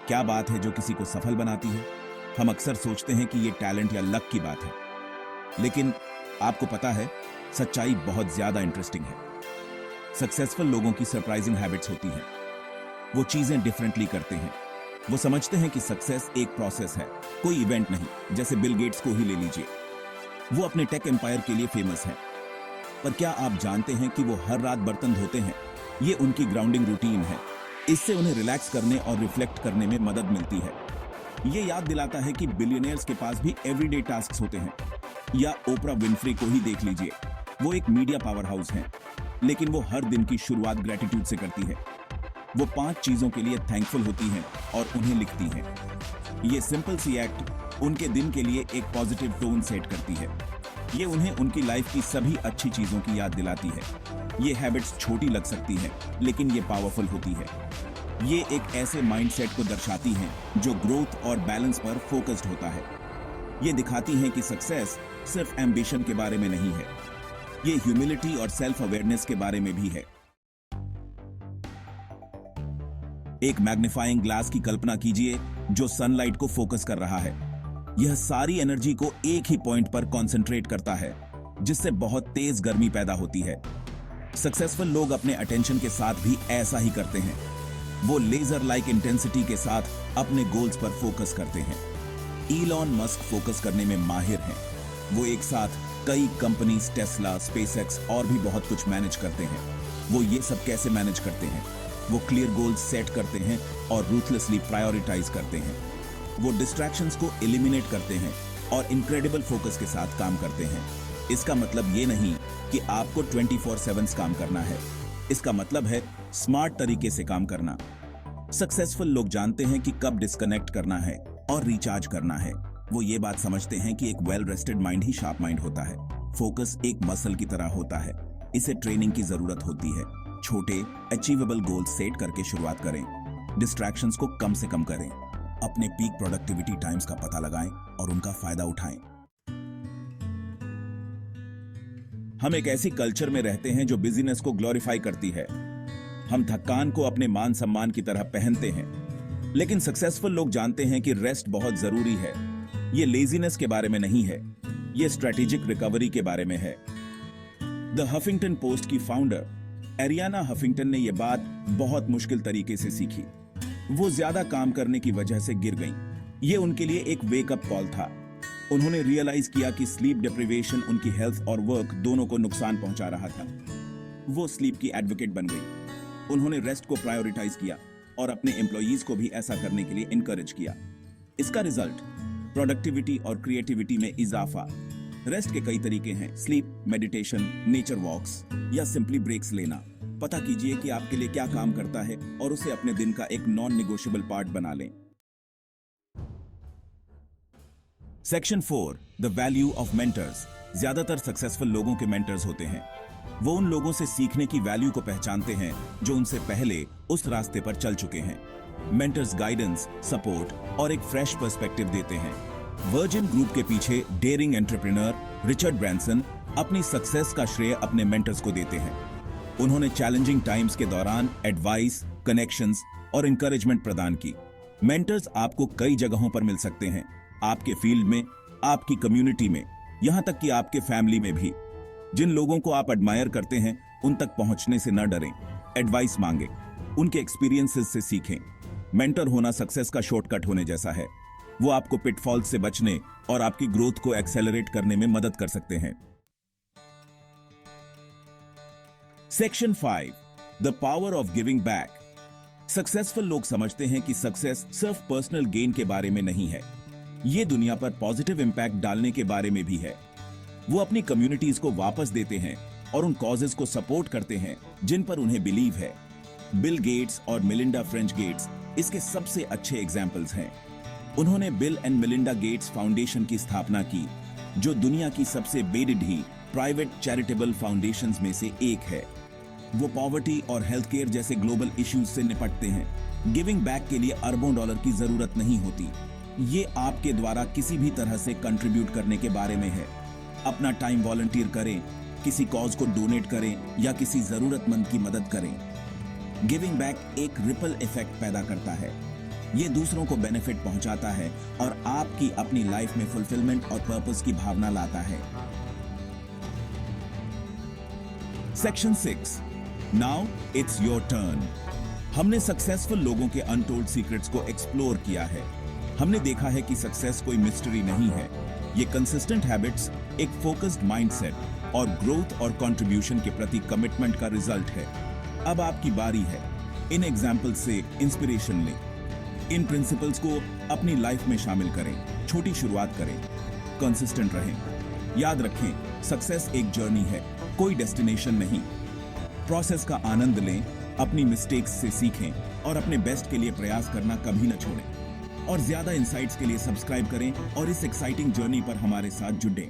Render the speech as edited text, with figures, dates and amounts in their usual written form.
क्या बात है जो किसी को सफल बनाती है? हम अक्सर सोचते हैं कि ये टैलेंट या लक की बात है, लेकिन आपको पता है, सच्चाई बहुत ज्यादा इंटरेस्टिंग है। सक्सेसफुल लोगों की सरप्राइजिंग हैबिट्स होती हैं। वो चीजें डिफरेंटली करते हैं। वो समझते हैं कि सक्सेस एक प्रोसेस है, कोई इवेंट नहीं। जैसे बिल गेट्स को ही ले लीजिए, वो अपने टेक एम्पायर के लिए फेमस हैं, पर क्या आप जानते हैं कि वो हर रात बर्तन धोते हैं? ये उनकी ग्राउंडिंग रूटीन है। इससे उन्हें रिलैक्स करने और रिफ्लेक्ट करने में मदद मिलती है। ये याद दिलाता है कि बिलियनियर्स के पास भी एवरीडे टास्क्स होते हैं। या ओपरा विनफ्री को ही देख लीजिए, वो एक मीडिया पावर हाउस है, लेकिन वो हर दिन की शुरुआत ग्रेटिट्यूड से करती है। वो 5 चीजों के लिए थैंकफुल होती हैं और उन्हें लिखती हैं। ये सिंपल सी एक्ट उनके दिन के लिए एक पॉजिटिव टोन सेट करती है। ये उन्हें उनकी लाइफ की सभी अच्छी चीजों की याद दिलाती है। ये हैबिट्स छोटी लग सकती हैं, लेकिन ये पावरफुल होती है। ये एक ऐसे माइंडसेट को दर्शाती हैं जो ग्रोथ और बैलेंस पर फोकस्ड होता है। ये दिखाती हैं कि सक्सेस सिर्फ एम्बिशन के बारे में नहीं है, ये ह्यूमिलिटी और सेल्फ अवेयरनेस के बारे में भी है। एक मैग्नीफाइंग ग्लास की कल्पना कीजिए जो सनलाइट को फोकस कर रहा है। यह सारी एनर्जी को एक ही पॉइंट पर कंसंट्रेट करता है, जिससे बहुत तेज गर्मी पैदा होती है। सक्सेसफुल लोग अपने अटेंशन के साथ भी ऐसा ही करते हैं। वो लेजर लाइक इंटेंसिटी के साथ अपने गोल्स पर फोकस करते हैं। इलॉन मस्क फोकस करने में माहिर हैं। वो एक साथ कई कंपनीज, टेस्ला, स्पेसएक्स और भी बहुत कुछ मैनेज करते हैं। वो ये सब कैसे मैनेज करते हैं? वो क्लियर गोल्स सेट करते हैं और रूथलेसली प्रायोरिटाइज करते हैं। वो डिस्ट्रैक्शंस को एलिमिनेट करते हैं और इनक्रेडिबल फोकस के साथ काम करते हैं। इसका मतलब ये नहीं कि आपको 24/7 काम करना है। इसका मतलब है स्मार्ट तरीके से काम करना। सक्सेसफुल लोग जानते हैं कि कब डिस्कनेक्ट करना है और रिचार्ज करना है। वो ये बात समझते हैं कि एक वेल रेस्टेड माइंड ही शार्प माइंड होता है। फोकस एक मसल की तरह होता है, इसे ट्रेनिंग की जरूरत होती है। छोटे अचीवेबल गोल्स सेट करके शुरुआत करें। डिस्ट्रैक्शंस को कम से कम करें। अपने पीक प्रोडक्टिविटी टाइम्स का पता लगाएं और उनका फायदा उठाएं। हम एक ऐसी कल्चर में रहते हैं जो बिजीनेस को ग्लोरीफाई करती है। हम थकान को अपने मान सम्मान की तरह पहनते हैं, लेकिन सक्सेसफुल लोग जानते हैं कि रेस्ट बहुत जरूरी है। ये लेजीनेस के बारे में नहीं है, ये स्ट्रेटेजिक रिकवरी के बारे में है। द हफिंगटन पोस्ट की फाउंडर एरियाना हफिंगटन ने यह बात बहुत मुश्किल तरीके से सीखी। वो ज्यादा काम करने की वजह से गिर गईं। ये उनके लिए एक वेकअप कॉल था। उन्होंने रियलाइज किया कि स्लीप डिप्रिवेशन उनकी हेल्थ और वर्क दोनों को नुकसान पहुंचा रहा था। वो स्लीप की एडवोकेट बन गई। उन्होंने रेस्ट को प्रायोरिटाइज किया और अपने एम्प्लॉयज को भी ऐसा करने के लिए इनकरेज किया। इसका रिजल्ट प्रोडक्टिविटी और क्रिएटिविटी में इजाफा। रेस्ट के कई तरीके हैं, स्लीप, मेडिटेशन, नेचर वॉक्स या सिंपली ब्रेक्स लेना। पता कीजिए कि आपके लिए क्या काम करता है और उसे अपने दिन का एक नॉन नेगोशिएबल पार्ट बना लें। Section 4, the value of mentors. ज्यादातर सक्सेसफुल लोगों के मेंटर्स होते हैं। वो उन लोगों से सीखने की वैल्यू को पहचानते हैं जो उनसे पहले उस रास्ते पर चल चुके हैं। मेंटर्स गाइडेंस, सपोर्ट और एक फ्रेश पर्सपेक्टिव देते हैं। वर्जिन ग्रुप के पीछे डेयरिंग एंटरप्रेन्योर रिचर्ड ब्रैंसन अपनी सक्सेस का श्रेय अपने मेंटर्स को देते हैं। उन्होंने चैलेंजिंग टाइम्स के दौरान एडवाइस, कनेक्शंस और इंकरेजमेंट प्रदान की। मेंटर्स आपको कई जगहों पर मिल सकते हैं, आपके फील्ड में, आपकी कम्युनिटी में, यहां तक कि आपके फैमिली में भी। जिन लोगों को आप एडमायर करते हैं, उन तक पहुंचने से न डरें। एडवाइस मांगे, उनके एक्सपीरियंसेस से सीखें। मेंटर होना सक्सेस का शॉर्टकट होने जैसा है। वो आपको पिटफॉल्स से बचने और आपकी ग्रोथ को एक्सेलरेट करने में मदद कर सकते हैं। Section 5, the power of giving back. Successful लोग समझते हैं कि सक्सेस सिर्फ पर्सनल गेन के बारे में नहीं है, ये दुनिया पर पॉजिटिव इंपैक्ट डालने के बारे में भी है। वो अपनी कम्युनिटीज को वापस देते हैं और उन कॉजेज को सपोर्ट करते हैं जिन पर उन्हें बिलीव है। बिल गेट्स और मिलिंडा फ्रेंच गेट्स इसके सबसे अच्छे एग्जाम्पल्स हैं। उन्होंने bill and Melinda Gates foundation की स्थापना की, जो दुनिया की सबसे बेढिढी प्राइवेट चैरिटेबल फाउंडेशंस में से एक है। वो पॉवर्टी और हेल्थ केयर जैसे ग्लोबल इश्यूज से निपटते हैं। गिविंग बैक के लिए अरबों डॉलर की जरूरत नहीं होती। ये आपके द्वारा किसी भी तरह से कंट्रीब्यूट करने के बारे में है। अपना टाइम वॉलंटियर करें, किसी कॉज को डोनेट करें या किसी जरूरतमंद की मदद करें। गिविंग बैक एक रिपल इफेक्ट पैदा करता है। ये दूसरों को बेनिफिट पहुंचाता है और आपकी अपनी लाइफ में फुलफिलमेंट और पर्पस की भावना लाता है। Section 6, now it's your turn. हमने सक्सेसफुल लोगों के अनटोल्ड सीक्रेट्स को एक्सप्लोर किया है। हमने देखा है कि सक्सेस कोई मिस्ट्री नहीं है। ये कंसिस्टेंट हैबिट्स, एक फोकस्ड माइंडसेट और ग्रोथ और कंट्रीब्यूशन के प्रति कमिटमेंट का रिजल्ट है। अब आपकी बारी है। इन एग्जाम्पल से इंस्पिरेशन लें। इन प्रिंसिपल्स को अपनी लाइफ में शामिल करें। छोटी शुरुआत करें, कंसिस्टेंट रहें। याद रखें, सक्सेस एक जर्नी है, कोई डेस्टिनेशन नहीं। प्रोसेस का आनंद लें, अपनी मिस्टेक्स से सीखें और अपने बेस्ट के लिए प्रयास करना कभी न छोड़ें। और ज्यादा इनसाइट्स के लिए सब्सक्राइब करें और इस एक्साइटिंग जर्नी पर हमारे साथ जुड़ें।